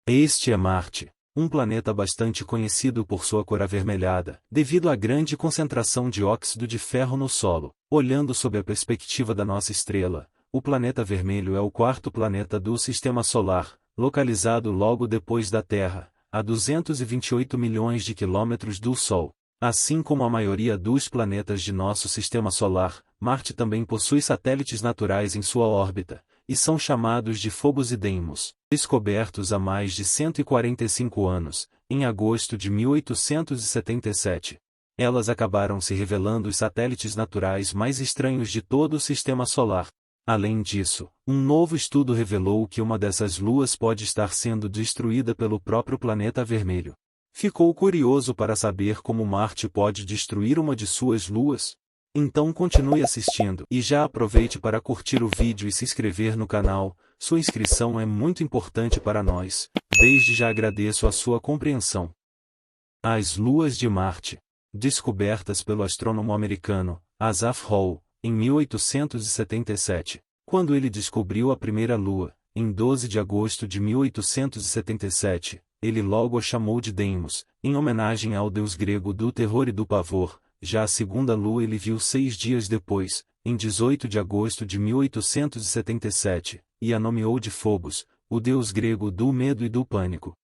Este é Marte, um planeta bastante conhecido por sua cor avermelhada, devido à grande concentração de óxido de ferro no solo. Olhando sob a perspectiva da nossa estrela, o planeta vermelho é o quarto planeta do Sistema Solar, localizado logo depois da Terra, a 228 milhões de quilômetros do Sol. Assim como a maioria dos planetas de nosso Sistema Solar, Marte também possui satélites naturais em sua órbita, e são chamados de Phobos e Deimos, descobertos há mais de 145 anos, em agosto de 1877. Elas acabaram se revelando os satélites naturais mais estranhos de todo o Sistema Solar. Além disso, um novo estudo revelou que uma dessas luas pode estar sendo destruída pelo próprio planeta vermelho. Ficou curioso para saber como Marte pode destruir uma de suas luas? Então continue assistindo e já aproveite para curtir o vídeo e se inscrever no canal. Sua inscrição é muito importante para nós. Desde já agradeço a sua compreensão. As luas de Marte, descobertas pelo astrônomo americano Asaph Hall, em 1877, quando ele descobriu a primeira lua, em 12 de agosto de 1877, ele logo a chamou de Deimos, em homenagem ao deus grego do terror e do pavor. Já a segunda lua ele viu 6 dias depois, em 18 de agosto de 1877, e a nomeou de Phobos, o deus grego do medo e do pânico.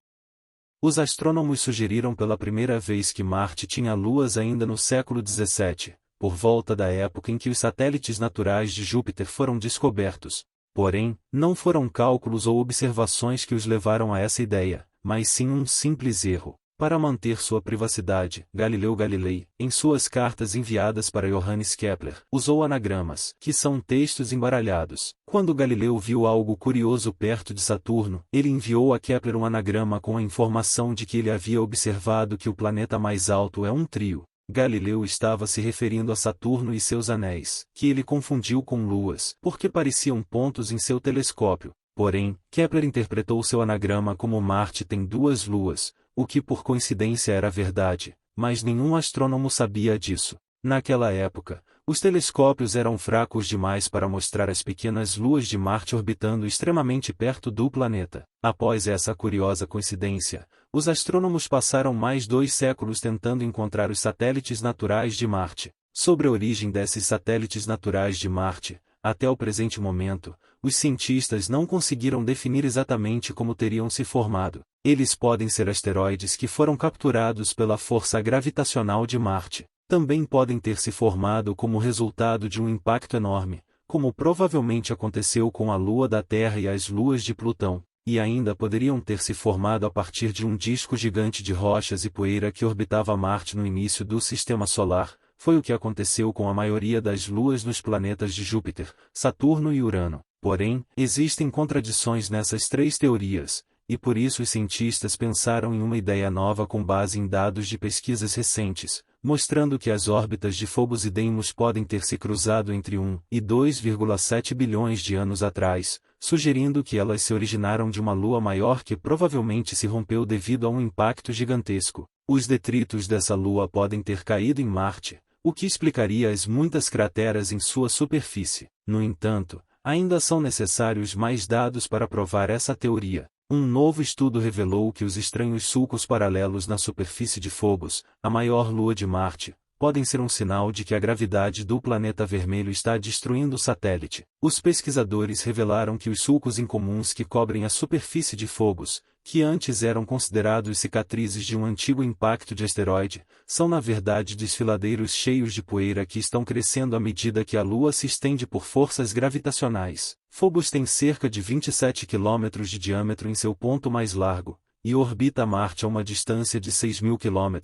Os astrônomos sugeriram pela primeira vez que Marte tinha luas ainda no século XVII, por volta da época em que os satélites naturais de Júpiter foram descobertos. Porém, não foram cálculos ou observações que os levaram a essa ideia, mas sim um simples erro. Para manter sua privacidade, Galileu Galilei, em suas cartas enviadas para Johannes Kepler, usou anagramas, que são textos embaralhados. Quando Galileu viu algo curioso perto de Saturno, ele enviou a Kepler um anagrama com a informação de que ele havia observado que o planeta mais alto é um trio. Galileu estava se referindo a Saturno e seus anéis, que ele confundiu com luas, porque pareciam pontos em seu telescópio. Porém, Kepler interpretou seu anagrama como Marte tem 2 luas, o que por coincidência era verdade, mas nenhum astrônomo sabia disso. Naquela época, os telescópios eram fracos demais para mostrar as pequenas luas de Marte orbitando extremamente perto do planeta. Após essa curiosa coincidência, os astrônomos passaram mais 2 séculos tentando encontrar os satélites naturais de Marte. Sobre a origem desses satélites naturais de Marte, até o presente momento, os cientistas não conseguiram definir exatamente como teriam se formado. Eles podem ser asteroides que foram capturados pela força gravitacional de Marte. Também podem ter se formado como resultado de um impacto enorme, como provavelmente aconteceu com a Lua da Terra e as luas de Plutão, e ainda poderiam ter se formado a partir de um disco gigante de rochas e poeira que orbitava Marte no início do Sistema Solar. Foi o que aconteceu com a maioria das luas nos planetas de Júpiter, Saturno e Urano. Porém, existem contradições nessas 3 teorias, e por isso os cientistas pensaram em uma ideia nova com base em dados de pesquisas recentes, mostrando que as órbitas de Phobos e Deimos podem ter se cruzado entre 1 e 2,7 bilhões de anos atrás, sugerindo que elas se originaram de uma lua maior que provavelmente se rompeu devido a um impacto gigantesco. Os detritos dessa lua podem ter caído em Marte, o que explicaria as muitas crateras em sua superfície. No entanto, ainda são necessários mais dados para provar essa teoria. Um novo estudo revelou que os estranhos sulcos paralelos na superfície de Phobos, a maior lua de Marte, podem ser um sinal de que a gravidade do planeta vermelho está destruindo o satélite. Os pesquisadores revelaram que os sulcos incomuns que cobrem a superfície de Phobos, que antes eram considerados cicatrizes de um antigo impacto de asteroide, são na verdade desfiladeiros cheios de poeira que estão crescendo à medida que a Lua se estende por forças gravitacionais. Phobos tem cerca de 27 km de diâmetro em seu ponto mais largo, e orbita Marte a uma distância de 6.000 km,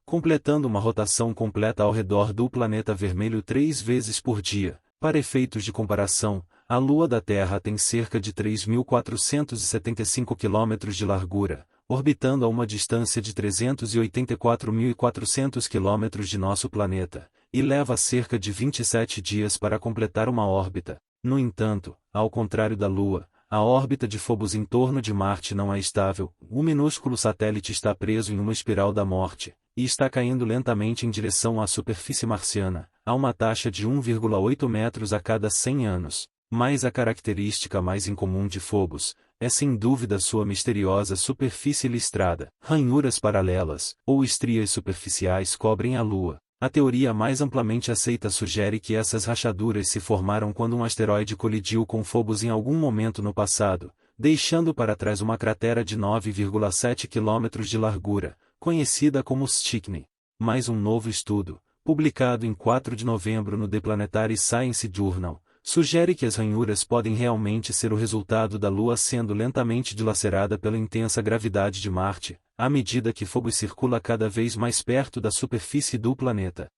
completando uma rotação completa ao redor do planeta vermelho 3 vezes por dia. Para efeitos de comparação, a Lua da Terra tem cerca de 3.475 km de largura, orbitando a uma distância de 384.400 km de nosso planeta, e leva cerca de 27 dias para completar uma órbita. No entanto, ao contrário da Lua, a órbita de Phobos em torno de Marte não é estável. O minúsculo satélite está preso em uma espiral da morte, e está caindo lentamente em direção à superfície marciana, a uma taxa de 1,8 metros a cada 100 anos. Mas a característica mais incomum de Phobos é sem dúvida sua misteriosa superfície listrada. Ranhuras paralelas, ou estrias superficiais cobrem a Lua. A teoria mais amplamente aceita sugere que essas rachaduras se formaram quando um asteroide colidiu com Phobos em algum momento no passado, deixando para trás uma cratera de 9,7 km de largura, conhecida como Stickney. Mais um novo estudo, publicado em 4 de novembro no The Planetary Science Journal, sugere que as ranhuras podem realmente ser o resultado da Lua sendo lentamente dilacerada pela intensa gravidade de Marte, à medida que Phobos circula cada vez mais perto da superfície do planeta.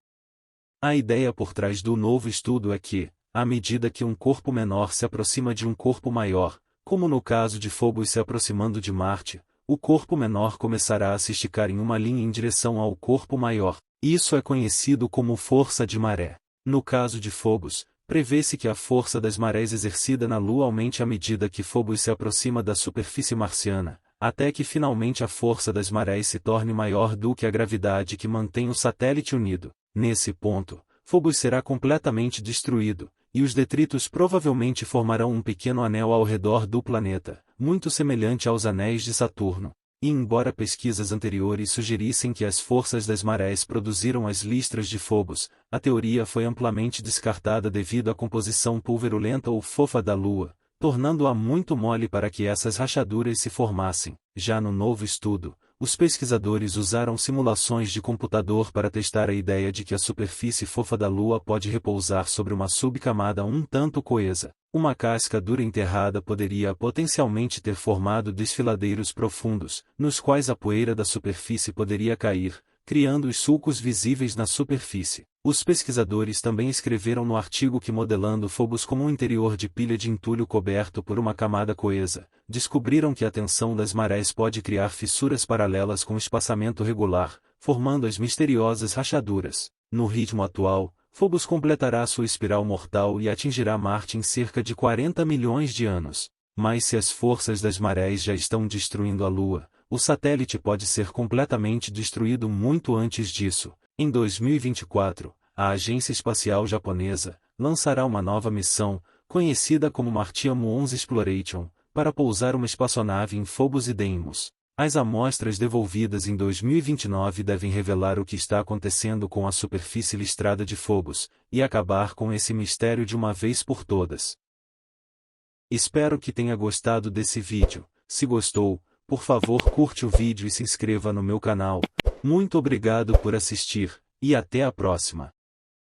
A ideia por trás do novo estudo é que, à medida que um corpo menor se aproxima de um corpo maior, como no caso de Phobos se aproximando de Marte, o corpo menor começará a se esticar em uma linha em direção ao corpo maior. Isso é conhecido como força de maré. No caso de Phobos, prevê-se que a força das marés exercida na Lua aumente à medida que Phobos se aproxima da superfície marciana, até que finalmente a força das marés se torne maior do que a gravidade que mantém o satélite unido. Nesse ponto, Phobos será completamente destruído, e os detritos provavelmente formarão um pequeno anel ao redor do planeta, muito semelhante aos anéis de Saturno. E embora pesquisas anteriores sugerissem que as forças das marés produziram as listras de Phobos, a teoria foi amplamente descartada devido à composição pulverulenta ou fofa da Lua, tornando-a muito mole para que essas rachaduras se formassem. Já no novo estudo, os pesquisadores usaram simulações de computador para testar a ideia de que a superfície fofa da Lua pode repousar sobre uma subcamada um tanto coesa. Uma casca dura enterrada poderia potencialmente ter formado desfiladeiros profundos, nos quais a poeira da superfície poderia cair, criando os sulcos visíveis na superfície. Os pesquisadores também escreveram no artigo que modelando Phobos como um interior de pilha de entulho coberto por uma camada coesa, descobriram que a tensão das marés pode criar fissuras paralelas com espaçamento regular, formando as misteriosas rachaduras. No ritmo atual, Phobos completará sua espiral mortal e atingirá Marte em cerca de 40 milhões de anos. Mas se as forças das marés já estão destruindo a Lua, o satélite pode ser completamente destruído muito antes disso. Em 2024, a Agência Espacial Japonesa lançará uma nova missão, conhecida como Martian 11 Exploration, para pousar uma espaçonave em Phobos e Deimos. As amostras devolvidas em 2029 devem revelar o que está acontecendo com a superfície listrada de Phobos, e acabar com esse mistério de uma vez por todas. Espero que tenha gostado desse vídeo. Se gostou, por favor curte o vídeo e se inscreva no meu canal. Muito obrigado por assistir, e até a próxima.